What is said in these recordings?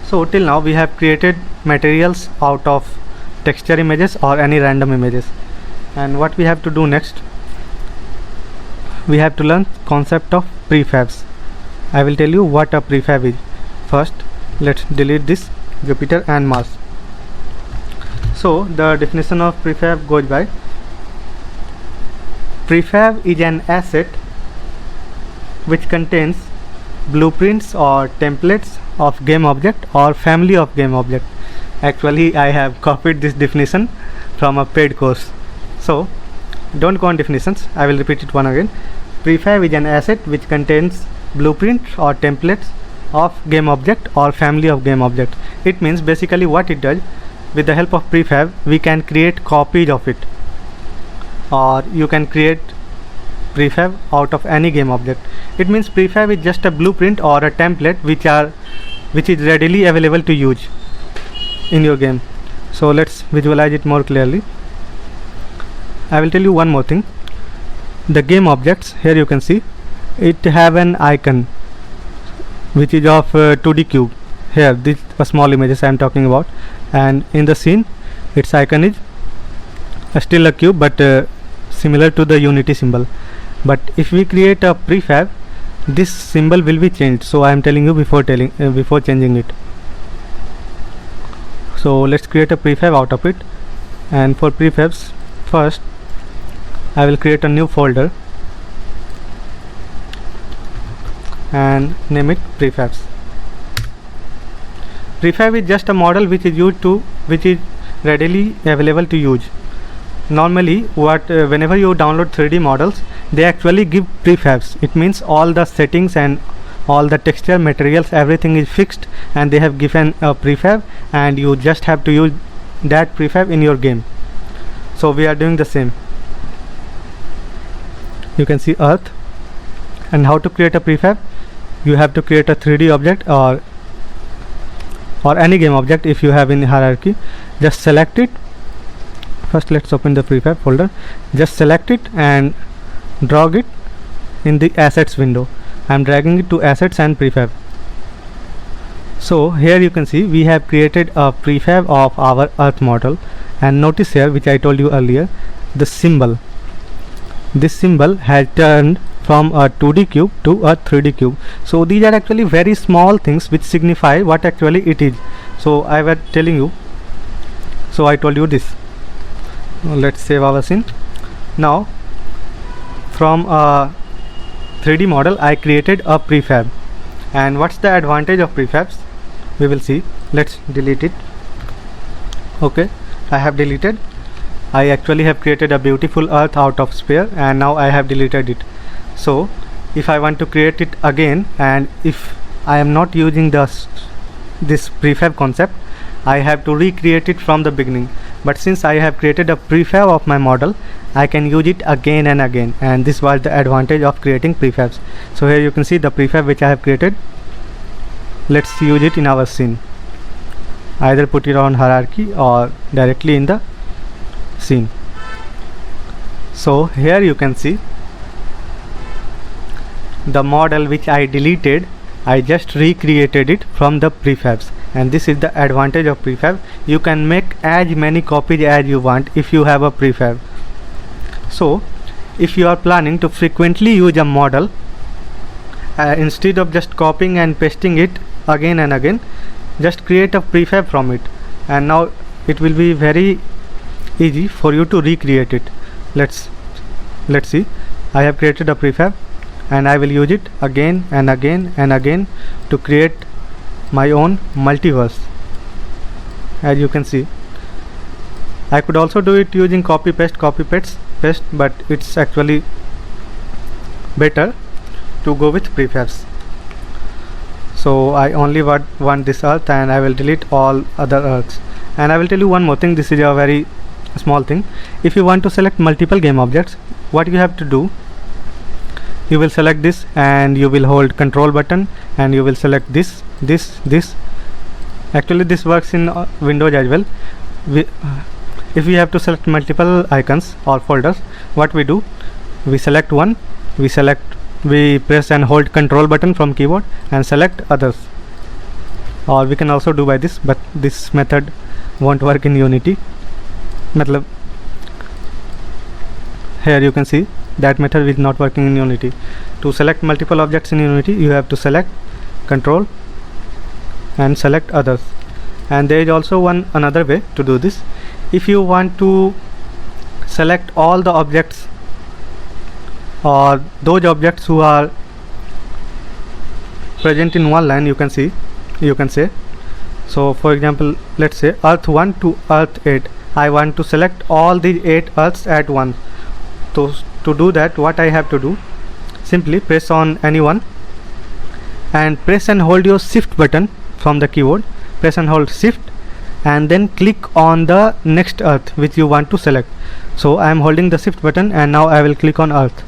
So till now we have created materials out of texture images or any random images, and what we have to do next, we have to learn concept of prefabs. I will tell you what a prefab is. First, let's delete this Jupiter and Mars. So the definition of prefab goes by: prefab is an asset which contains blueprints or templates of game object or family of game object. Actually, I have copied this definition from a paid course, so don't go on definitions. I will repeat it one again. Prefab is an asset which contains blueprints or templates of game object or family of game object. It means basically what it does, with the help of prefab we can create copies of it, or you can create prefab out of any game object. It means prefab is just a blueprint or a template which is readily available to use in your game. So let's visualize it more clearly. I will tell you one more thing. The game objects, here you can see it have an icon which is of 2D cube. Here this small images I am talking about, and in the scene its icon is still a cube but similar to the unity symbol. But if we create a prefab, this symbol will be changed, so I am telling you before changing it. So let's create a prefab out of it. And for prefabs, first I will create a new folder and name it prefabs. Prefab is just a model which is readily available to use. Normally whenever you download 3D models, they actually give prefabs. It means all the settings and all the texture materials, everything is fixed, and they have given a prefab and you just have to use that prefab in your game. So we are doing the same. You can see Earth. And how to create a prefab? You have to create a 3D object or any game object if you have in hierarchy. Just select it. First let's open the prefab folder. Just select it and drag it in the assets window. I am dragging it to assets and prefab. So here you can see we have created a prefab of our Earth model, and notice here, which I told you earlier, the symbol. This symbol has turned from a 2D cube to a 3D cube. So these are actually very small things which signify what actually it is. So I was telling you, so I told you this. Let's save our scene. Now from a 3D model I created a prefab, and what's the advantage of prefabs? We will see. Let's delete it. Okay, I have deleted. I actually have created a beautiful Earth out of sphere, and now I have deleted it. So if I want to create it again, and if I am not using this prefab concept, I have to recreate it from the beginning. But since I have created a prefab of my model, I can use it again and again, and this was the advantage of creating prefabs. So here you can see the prefab which I have created. Let's use it in our scene. Either put it on hierarchy or directly in the scene. So here you can see the model which I deleted, I just recreated it from the prefabs, and this is the advantage of prefab. You can make as many copies as you want if you have a prefab. So if you are planning to frequently use a model, instead of just copying and pasting it again and again, just create a prefab from it, and now it will be very easy for you to recreate it. Let's see. I have created a prefab and I will use it again and again and again to create my own multiverse. As you can see, I could also do it using copy paste, but it's actually better to go with prefabs. So I only want this Earth, and I will delete all other Earths. And I will tell you one more thing. This is a very small thing. If you want to select multiple game objects, what you have to do, you will select this and you will hold Control button and you will select this. Actually this works in Windows as well. If we have to select multiple icons or folders, what we do, we select one, we press and hold Control button from keyboard and select others. or we can also do by this, but this method won't work in Unity. Matlab, here you can see that method is not working in Unity. To select multiple objects in Unity, you have to select control and select others. And there is also another way to do this. If you want to select all the objects or those objects who are present in one line, you can say, so for example, let's say earth 1 to earth 8. I want to select all these 8 earths at once. So to do that, what I have to do, simply press on any one and press and hold your shift button from the keyboard. Press and hold shift and then click on the next earth which you want to select. So I am holding the shift button and now I will click on earth.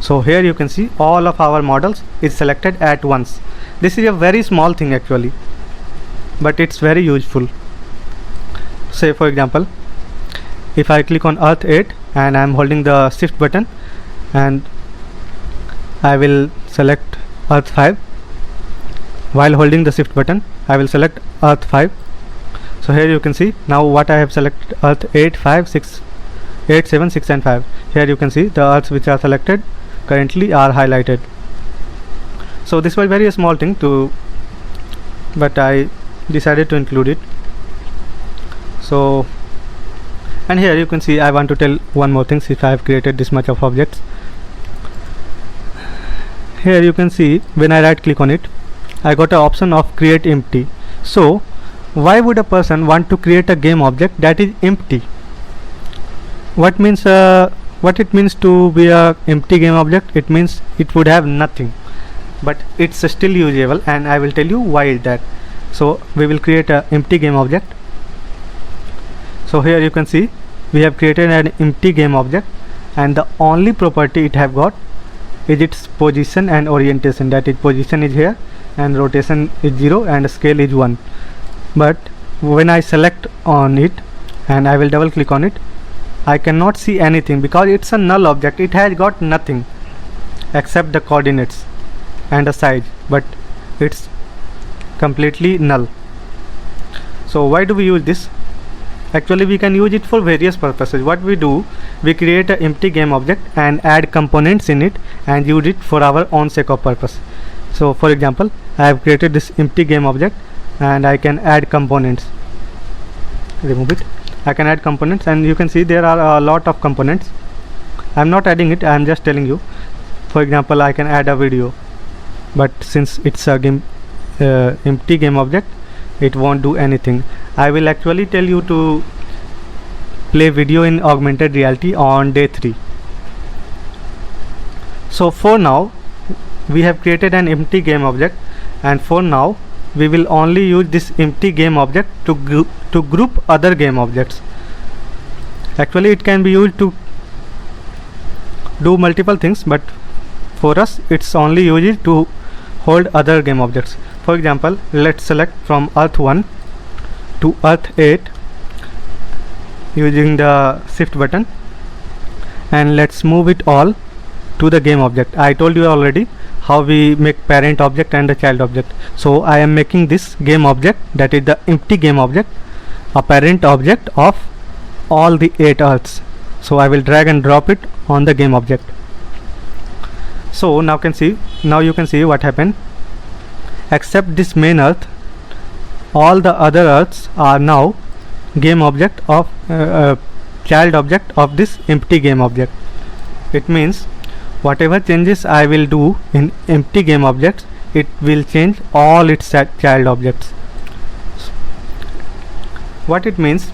So here you can see all of our models is selected at once. This is a very small thing actually, but it's very useful. Say for example, if I click on earth 8 and I am holding the shift button and I will select earth 5. While holding the shift button, I will select earth 5. So here you can see now what I have selected: earth 8, 5, 6, 8, 7, 6 and 5. Here you can see the earths which are selected currently are highlighted. So this was very small thing but I decided to include it. So, and here you can see I want to tell one more thing. If I have created this much of objects, here you can see when I right click on it, I got an option of create empty. So why would a person want to create a game object that is empty? What it means to be a empty game object? It means it would have nothing, but it's still usable, and I will tell you why is that. So we will create a empty game object. So here you can see we have created an empty game object, and the only property it have got is its position and orientation. That is, position is here and rotation is 0 and scale is 1. But when I select on it and I will double click on it, I cannot see anything because it's a null object. It has got nothing except the coordinates and a size, but it's completely null. So why do we use this? Actually we can use it for various purposes. What we do, we create an empty game object and add components in it and use it for our own sake of purpose. So for example, I have created this empty game object and I can add components. Remove it. I can add components, and you can see there are a lot of components. I am not adding it, I am just telling you. For example, I can add a video, but since it's a empty game object, it won't do anything. I will actually tell you to play video in augmented reality on day 3. So for now we have created an empty game object, and for now we will only use this empty game object to group other game objects. Actually it can be used to do multiple things, but for us it's only used to hold other game objects. For example, let's select from earth 1 to earth 8 using the shift button, and let's move it all to the game object. I told you already how we make parent object and the child object. So I am making this game object, that is the empty game object, a parent object of all the 8 earths. So I will drag and drop it on the game object. So now you can see what happened. Except this main earth, all the other earths are now game object of child object of this empty game object. It means whatever changes I will do in empty game objects, it will change all its child objects. What it means,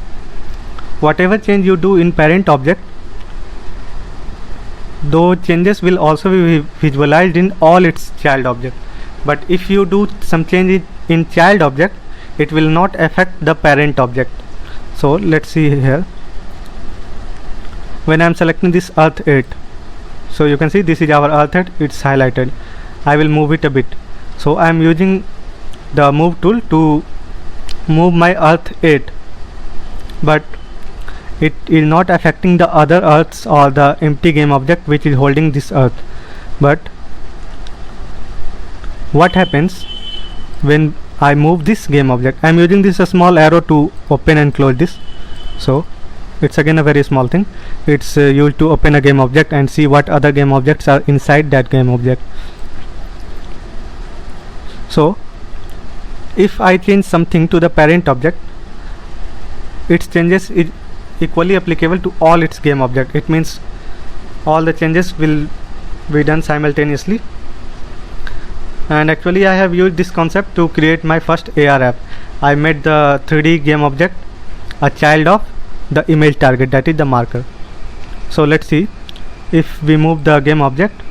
whatever change you do in parent object, those changes will also be visualized in all its child object. But if you do some change in child object, it will not affect the parent object. So let's see here. When I am selecting this earth 8, so you can see this is our earth 8, it's highlighted. I will move it a bit. So I am using the move tool to move my earth 8, but it is not affecting the other earths or the empty game object which is holding this earth. But what happens when I move this game object. I am using this a small arrow to open and close this. So it's again a very small thing. It's used to open a game object and see what other game objects are inside that game object. So if I change something to the parent object, its changes is equally applicable to all its game object. It means all the changes will be done simultaneously. And actually I have used this concept to create my first AR app. I made the 3D game object a child of the image target, that is the marker. So let's see, if we move the game object,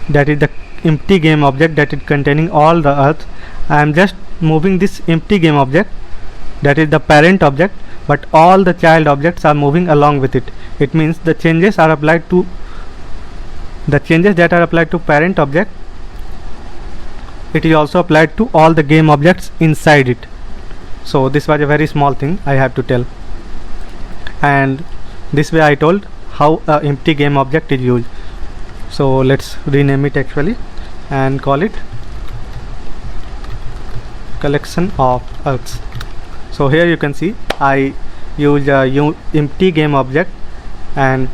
that is the empty game object that is containing all the earth. I am just moving this empty game object, that is the parent object, but all the child objects are moving along with it. It means the changes that are applied to parent object, it is also applied to all the game objects inside it. So this was a very small thing I have to tell, and this way I told how a empty game object is used. So let's rename it actually and call it collection of earths. So here you can see I use a empty game object and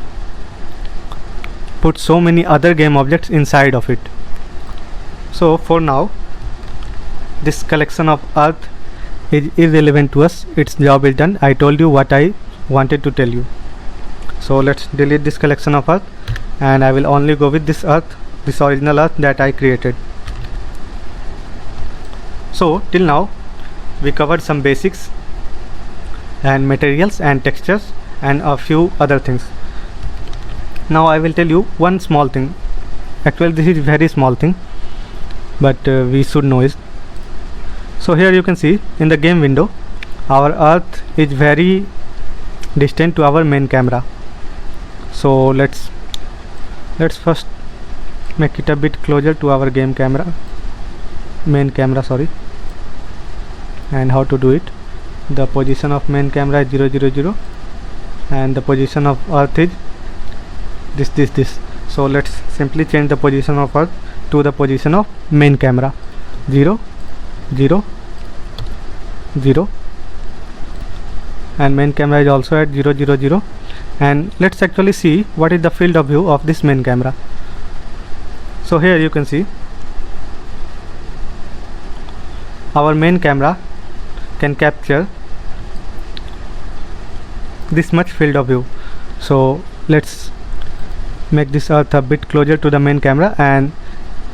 put so many other game objects inside of it. So for now this collection of earth is irrelevant to us. Its job is done. I told you what I wanted to tell you. So let's delete this collection of earth, and I will only go with this earth, this original earth that I created. So till now we covered some basics and materials and textures and a few other things. Now I will tell you one small thing. Actually this is very small thing, but we should know it. So here you can see in the game window our earth is very distant to our main camera. So let's first make it a bit closer to our main camera, sorry. And how to do it? The position of main camera is 0 0 0 and the position of earth is this. So let's simply change the position of earth to the position of main camera, 0 0 0, and main camera is also at 0 0 0. And let's actually see what is the field of view of this main camera. So here you can see our main camera can capture this much field of view. So let's make this earth a bit closer to the main camera, and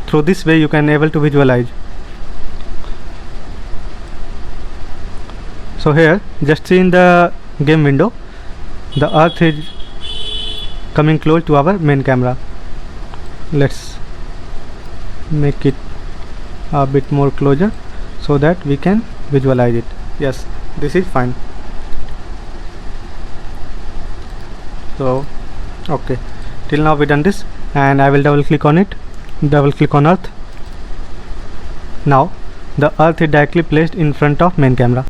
through this way you can able to visualize. So here just see in the game window the earth is coming close to our main camera. Let's make it a bit more closer so that we can visualize it. Yes, this is fine. So okay, till now we done this, and I will double click on it, double click on earth. Now the earth is directly placed in front of main camera.